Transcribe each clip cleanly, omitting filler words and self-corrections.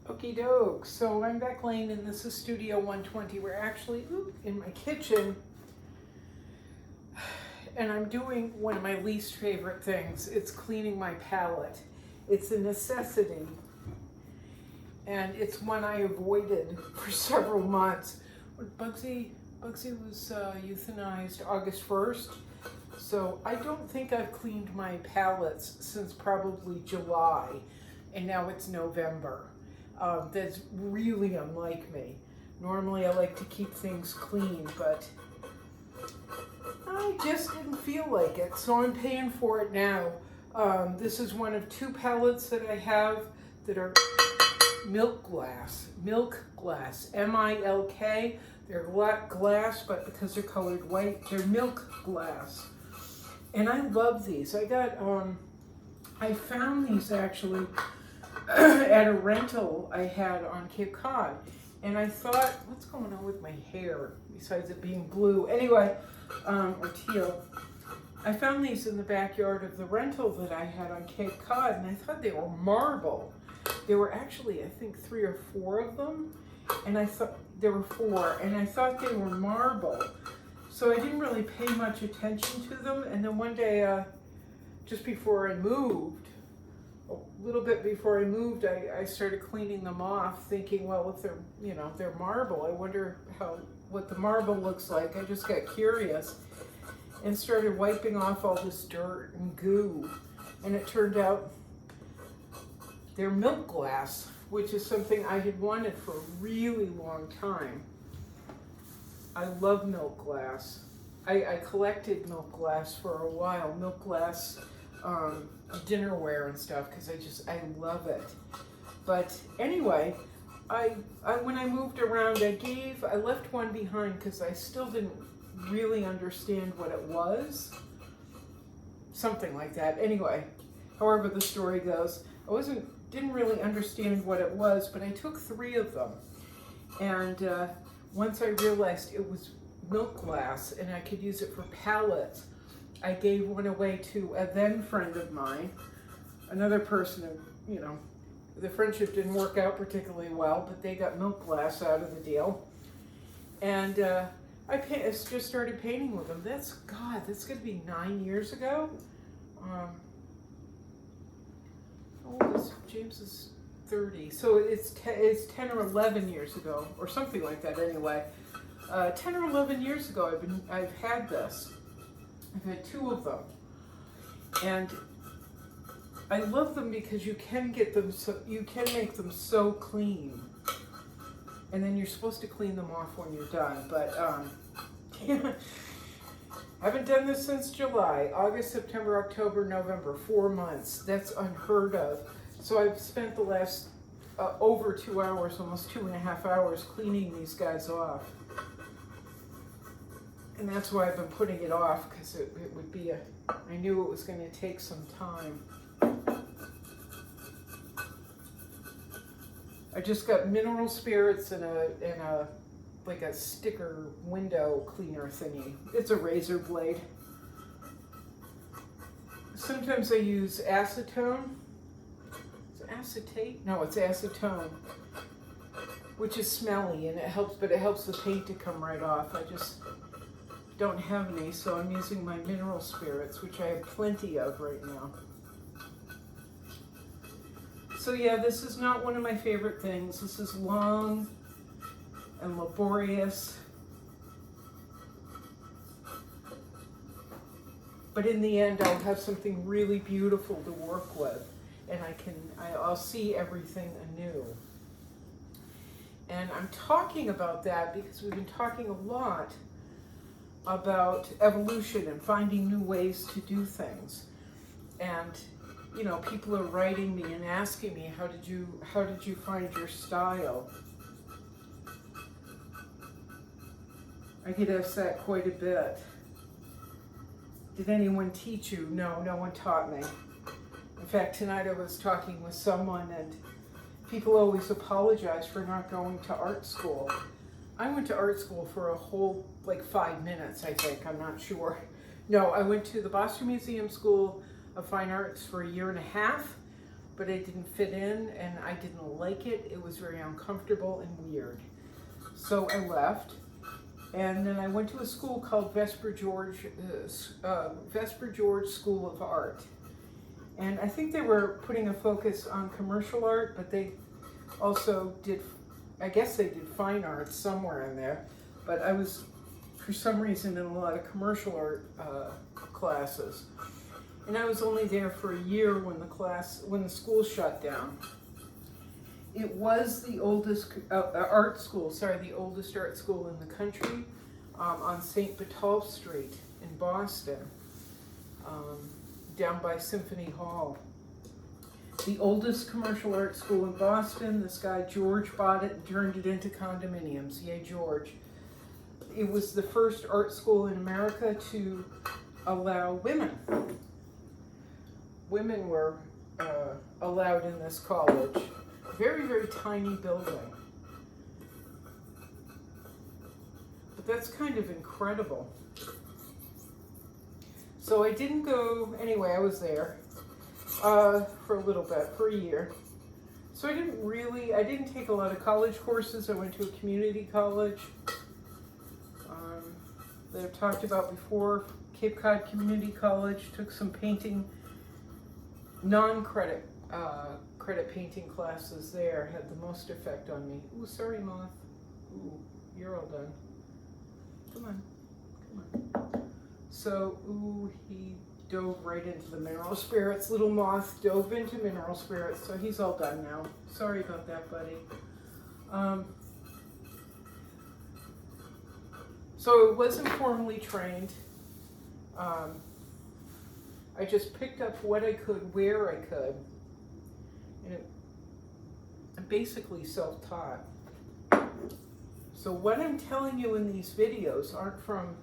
Okie doke. So I'm Beck Lane, and this is Studio 120. We're actually in my kitchen, and I'm doing one of my least favorite things. It's cleaning my palette. It's a necessity, and it's one I avoided for several months. Bugsy was euthanized August 1st, so I don't think I've cleaned my palettes since probably July, and now it's November. That's really unlike me. Normally I like to keep things clean, but I just didn't feel like it, so I'm paying for it now. This is one of two palettes that I have that are Milk Glass, M-I-L-K. They're glass, but because they're colored white, they're Milk Glass. And I love these. I found these actually at a rental I had on Cape Cod. And I thought, what's going on with my hair besides it being blue? Anyway, or teal. I found these in the backyard of the rental that I had on Cape Cod, and I thought they were marble. There were actually, I think, 3 or 4 of them, and I thought there were 4, and I thought they were marble. So I didn't really pay much attention to them, and then one day, just before I moved, a little bit before I moved, I started cleaning them off, thinking, well, if they're marble, I wonder what the marble looks like. I just got curious and started wiping off all this dirt and goo, and it turned out they're Milk Glass, which is something I had wanted for a really long time. I love Milk Glass. I collected Milk Glass for a while, Milk Glass dinnerware and stuff, because I love it. But anyway, when I moved around, I left one behind because I still didn't really understand what it was. Something like that. Anyway, however the story goes, didn't really understand what it was, but I took 3 of them. And once I realized it was Milk Glass and I could use it for palettes, I gave one away to a then friend of mine, another person who, the friendship didn't work out particularly well, but they got Milk Glass out of the deal. And I just started painting with them. That's going to be 9 years ago. James is 30, so it's 10 or 11 years ago, or something like that. Anyway, 10 or 11 years ago, I've had this. I've had 2 of them, and I love them because you can make them so clean, and then you're supposed to clean them off when you're done. But I haven't done this since July. August, September, October, November, 4 months. That's unheard of. So I've spent the last over 2 hours, almost 2.5 hours, cleaning these guys off. And that's why I've been putting it off, because it would be I knew it was going to take some time. I just got mineral spirits and a like a sticker window cleaner thingy. It's a razor blade. Sometimes I use acetone. Is it acetate? No, it's acetone, which is smelly, and it helps the paint to come right off. I just don't have any, so I'm using my mineral spirits, which I have plenty of right now. So yeah, this is not one of my favorite things. This is long and laborious, but in the end I'll have something really beautiful to work with, and I'll see everything anew. And I'm talking about that because we've been talking a lot about evolution and finding new ways to do things. And people are writing me and asking me, how did you find your style? I get asked that quite a bit. Did anyone teach you? No, no one taught me. In fact, tonight I was talking with someone, and people always apologize for not going to art school. I went to art school for a whole, 5 minutes, I think. I'm not sure. No, I went to the Boston Museum School of Fine Arts for 1.5 years. but I didn't fit in and I didn't like it. It was very uncomfortable and weird. So I left, and then I went to a school called Vesper George School of Art. And I think they were putting a focus on commercial art, but they also did, I guess they did fine arts somewhere in there. But I was, for some reason, in a lot of commercial art classes. And I was only there for a year when the school shut down. It was the oldest the oldest art school in the country, on St. Botolph Street in Boston, down by Symphony Hall. The oldest commercial art school in Boston. This guy George bought it and turned it into condominiums. Yay, George. It was the first art school in America to allow women. Women were allowed in this college. Very, very tiny building. But that's kind of incredible. So I didn't go, anyway, I was there for a little bit, for a year. So I didn't take a lot of college courses. I went to a community college that I've talked about before, Cape Cod Community College. Took some painting, non-credit credit painting classes there. Had the most effect on me. Ooh, sorry, moth. Ooh, you're all done. Come on. So, ooh, he dove right into the mineral spirits. Little moth dove into mineral spirits, so he's all done now. Sorry about that, buddy. So it wasn't formally trained. I just picked up what I could, where I could, and I'm basically self-taught. So what I'm telling you in these videos aren't from,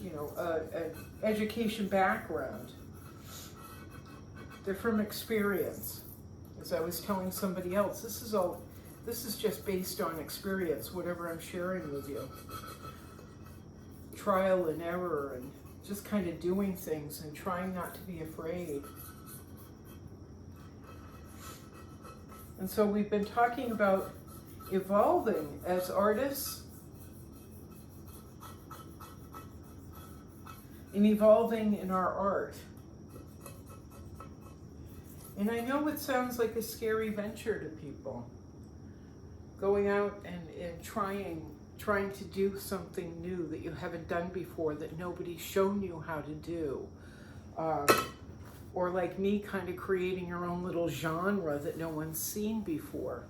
an education background. They're from experience. As I was telling somebody else, this is just based on experience, whatever I'm sharing with you. Trial and error, and just kind of doing things and trying not to be afraid. And so we've been talking about evolving as artists and evolving in our art. And I know it sounds like a scary venture to people, going out and trying to do something new that you haven't done before, that nobody's shown you how to do. Or like me, kind of creating your own little genre that no one's seen before.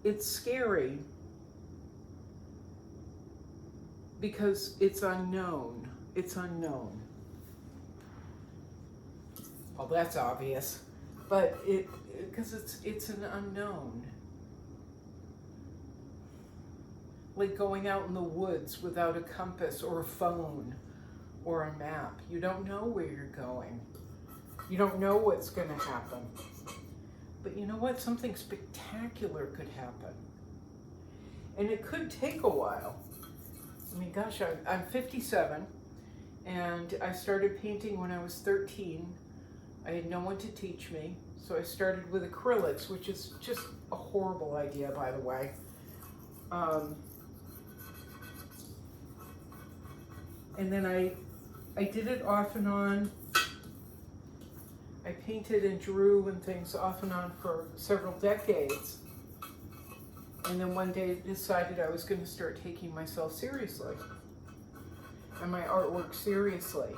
It's scary because it's unknown. It's unknown. Well, that's obvious. But because it's an unknown. Like going out in the woods without a compass or a phone or a map. You don't know where you're going. You don't know what's going to happen. But you know what? Something spectacular could happen. And it could take a while. I mean, gosh, I'm 57, and I started painting when I was 13. I had no one to teach me, so I started with acrylics, which is just a horrible idea, by the way. And then I did it off and on. I painted and drew and things off and on for several decades. And then one day I decided I was going to start taking myself seriously and my artwork seriously.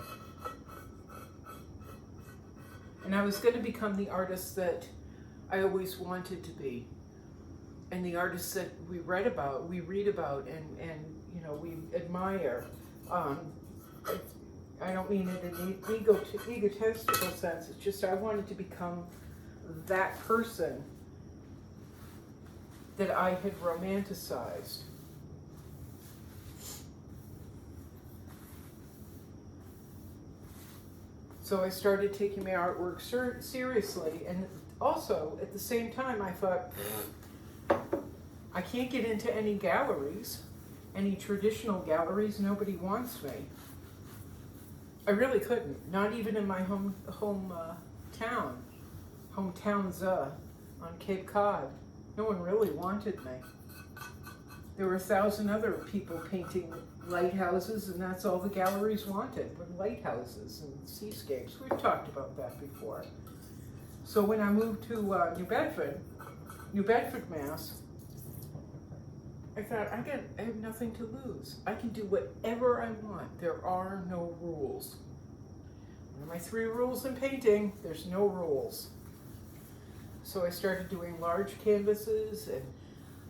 And I was going to become the artist that I always wanted to be. And the artist that we read about and we admire. I don't mean it in an egotistical sense. It's just I wanted to become that person that I had romanticized. So I started taking my artwork seriously, and also at the same time I thought, I can't get into any galleries, any traditional galleries. Nobody wants me. I really couldn't. Not even in my town, hometowns on Cape Cod. No one really wanted me. There were 1,000 other people painting lighthouses, and that's all the galleries wanted, were lighthouses and seascapes. We've talked about that before. So when I moved to New Bedford, Mass, I thought, I have nothing to lose. I can do whatever I want. There are no rules. One of my 3 rules in painting, there's no rules. So I started doing large canvases, and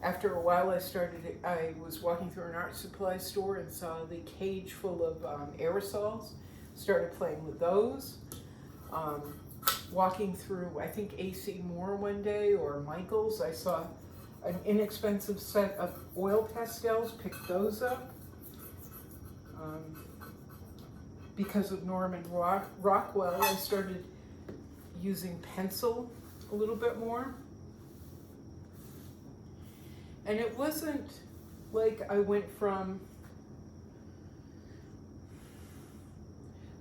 after a while I was walking through an art supply store and saw the cage full of aerosols, started playing with those. Walking through, I think AC Moore one day, or Michael's, I saw an inexpensive set of oil pastels, picked those up. Because of Norman Rockwell, I started using pencil a little bit more. And it wasn't like I went from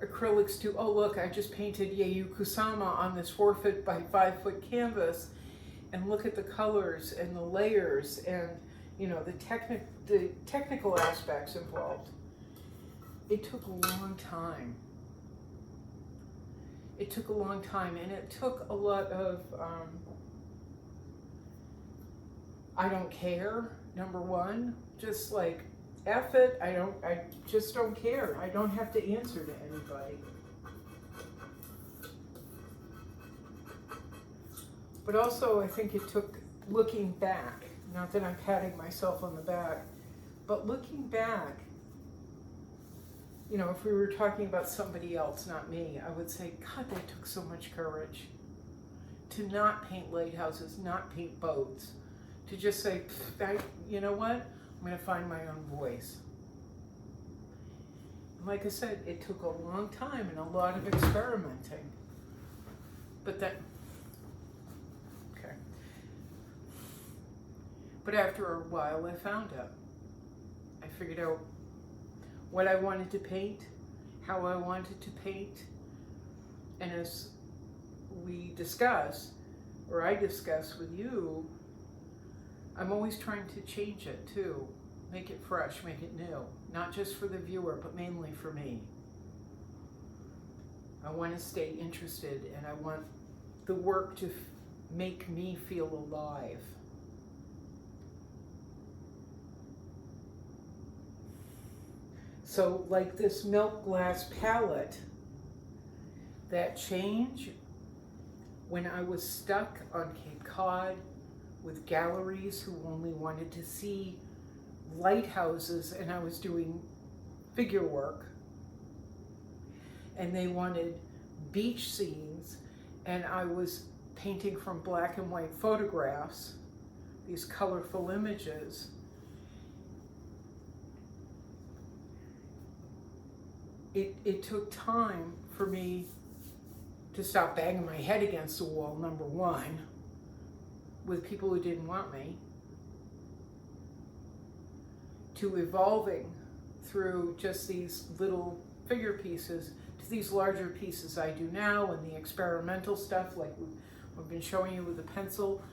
acrylics to, oh look, I just painted Yayoi Kusama on this 4-foot by 5-foot canvas, and look at the colors and the layers and, you know, the technical aspects involved. It took a long time. It took a long time, and it took a lot of I don't care, number one, just like F it, I just don't care. I don't have to answer to anybody. But also I think it took looking back, not that I'm patting myself on the back, but looking back, you know, if we were talking about somebody else, not me, I would say, God, that took so much courage to not paint lighthouses, not paint boats, to just say, you know what, I'm going to find my own voice. And like I said, it took a long time and a lot of experimenting. But okay. But after a while, I found it. I figured out what I wanted to paint, how I wanted to paint, and as we discuss, or I discuss with you, I'm always trying to change it too, make it fresh, make it new, not just for the viewer, but mainly for me. I want to stay interested, and I want the work to make me feel alive. So like this milk glass palette, that change when I was stuck on Cape Cod with galleries who only wanted to see lighthouses, and I was doing figure work, and they wanted beach scenes, and I was painting from black and white photographs, these colorful images. It took time for me to stop banging my head against the wall, number one, with people who didn't want me, to evolving through just these little figure pieces to these larger pieces I do now, and the experimental stuff like we've been showing you with the pencil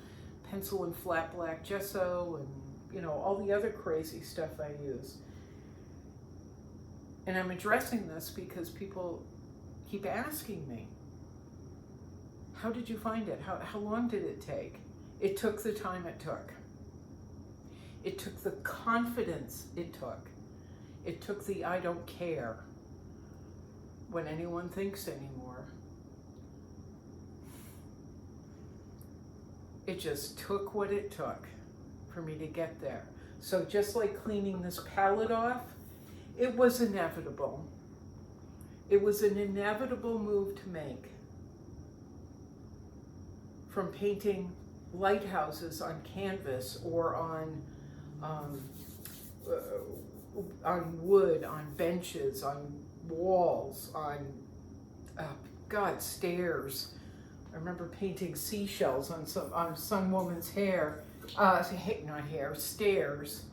and flat black gesso, and you know, all the other crazy stuff I use. And I'm addressing this because people keep asking me, how did you find it? How long did it take? It took the time it took. It took the confidence it took. It took the I don't care what anyone thinks anymore. It just took what it took for me to get there. So just like cleaning this palette off, it was inevitable. It was an inevitable move to make. From painting lighthouses on canvas or on wood, on benches, on walls, on stairs. I remember painting seashells on some woman's hair, stairs.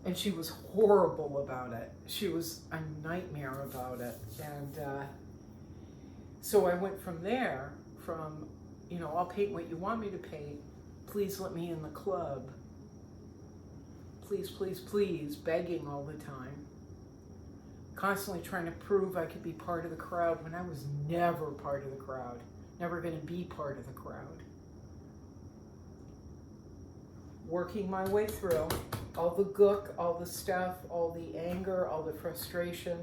And she was horrible about it. She was a nightmare about it. And so I went from there, from, I'll paint what you want me to paint. Please let me in the club. Please, please, please, begging all the time. Constantly trying to prove I could be part of the crowd when I was never part of the crowd. Never going to be part of the crowd. Working my way through all the gook, all the stuff, all the anger, all the frustration.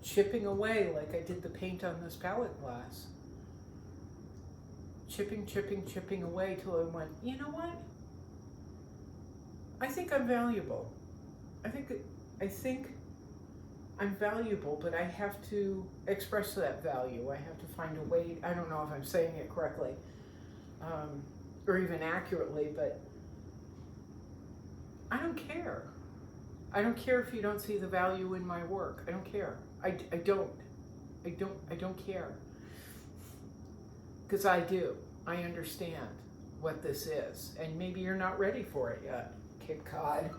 Chipping away like I did the paint on this palette glass. Chipping away till I went, you know what? I think I'm valuable. I think I'm valuable, but I have to express that value. I have to find a way. I don't know if I'm saying it correctly or even accurately, but I don't care. I don't care if you don't see the value in my work. I don't care. I don't care. Because I do. I understand what this is. And maybe you're not ready for it yet. Cape Cod.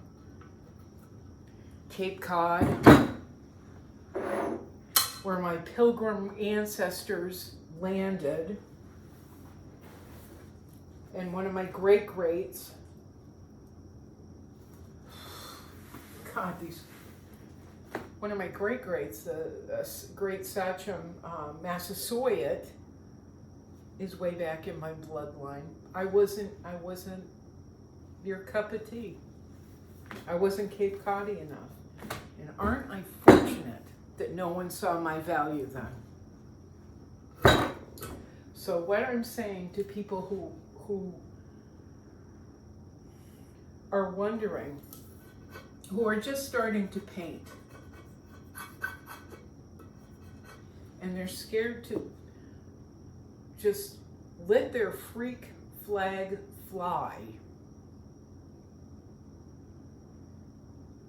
Cape Cod, where my pilgrim ancestors landed. And one of my great-greats, one of my great-greats, the great Sachem Massasoit, is way back in my bloodline. I wasn't your cup of tea. I wasn't Cape Coddy enough. And aren't I fortunate that no one saw my value then? So what I'm saying to people who are wondering, who are just starting to paint, and they're scared to just let their freak flag fly,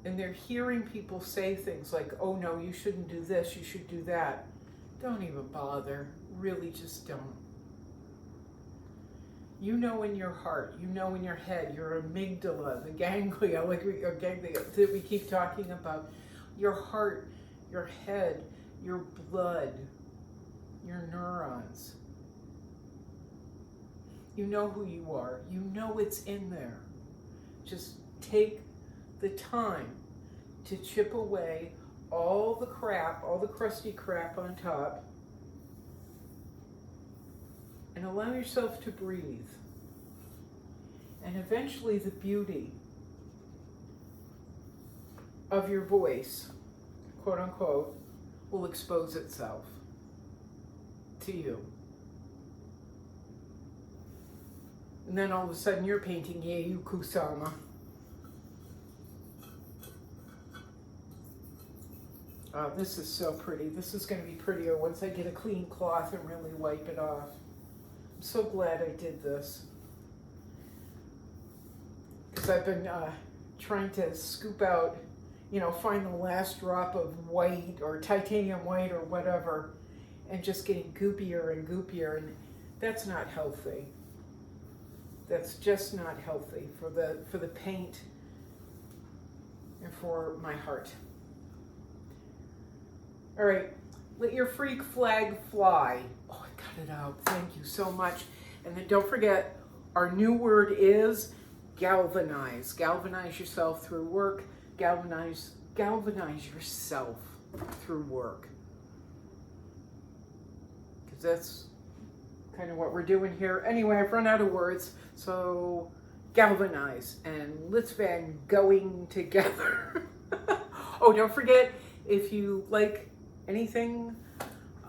and they're hearing people say things like, oh no, you shouldn't do this, you should do that. Don't even bother. Really, just don't. You know in your heart, you know in your head, your amygdala, the ganglia, that we keep talking about, your heart, your head, your blood, your neurons. You know who you are. You know it's in there. Just take the time to chip away all the crap, all the crusty crap on top, and allow yourself to breathe. And eventually the beauty of your voice, quote unquote, will expose itself to you. And then all of a sudden you're painting Yayoi Kusama. Oh, this is so pretty. This is going to be prettier once I get a clean cloth and really wipe it off. I'm so glad I did this. Because I've been trying to scoop out, find the last drop of white or titanium white or whatever, and just getting goopier and goopier, and that's not healthy. That's just not healthy for the paint and for my heart. All right, let your freak flag fly. Oh, I got it out. Thank you so much. And then don't forget, our new word is galvanize. Galvanize yourself through work. Galvanize yourself through work. Because that's kind of what we're doing here. Anyway, I've run out of words, so galvanize and let's van going together. Oh, don't forget, if you like anything,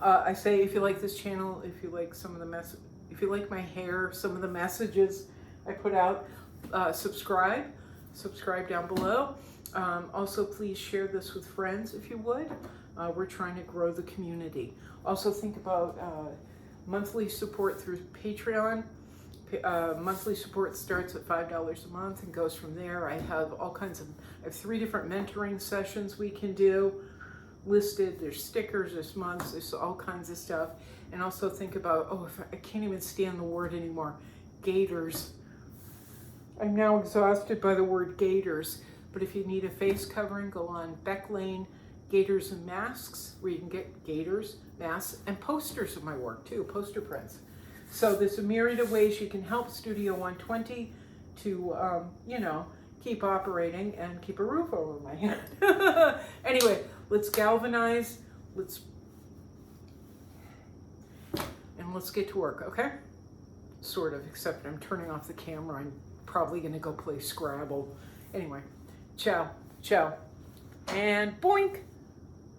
I say, if you like this channel, if you like some of the if you like my hair, some of the messages I put out, subscribe down below. Also, please share this with friends if you would. We're trying to grow the community. Also, think about monthly support through Patreon. Monthly support starts at $5 a month and goes from there. I have I have 3 different mentoring sessions we can do listed. There's stickers, there's mugs, there's all kinds of stuff. And also think about, I can't even stand the word anymore, gators. I'm now exhausted by the word gaiters, but if you need a face covering, go on Beck Lane Gaiters and Masks, where you can get gaiters, masks, and posters of my work too, poster prints. So there's a myriad of ways you can help Studio 120 to, you know, keep operating and keep a roof over my head. Anyway, let's galvanize, let's get to work, okay? Sort of, except I'm turning off the camera. I'm probably gonna go play Scrabble. Anyway, ciao, ciao, and boink.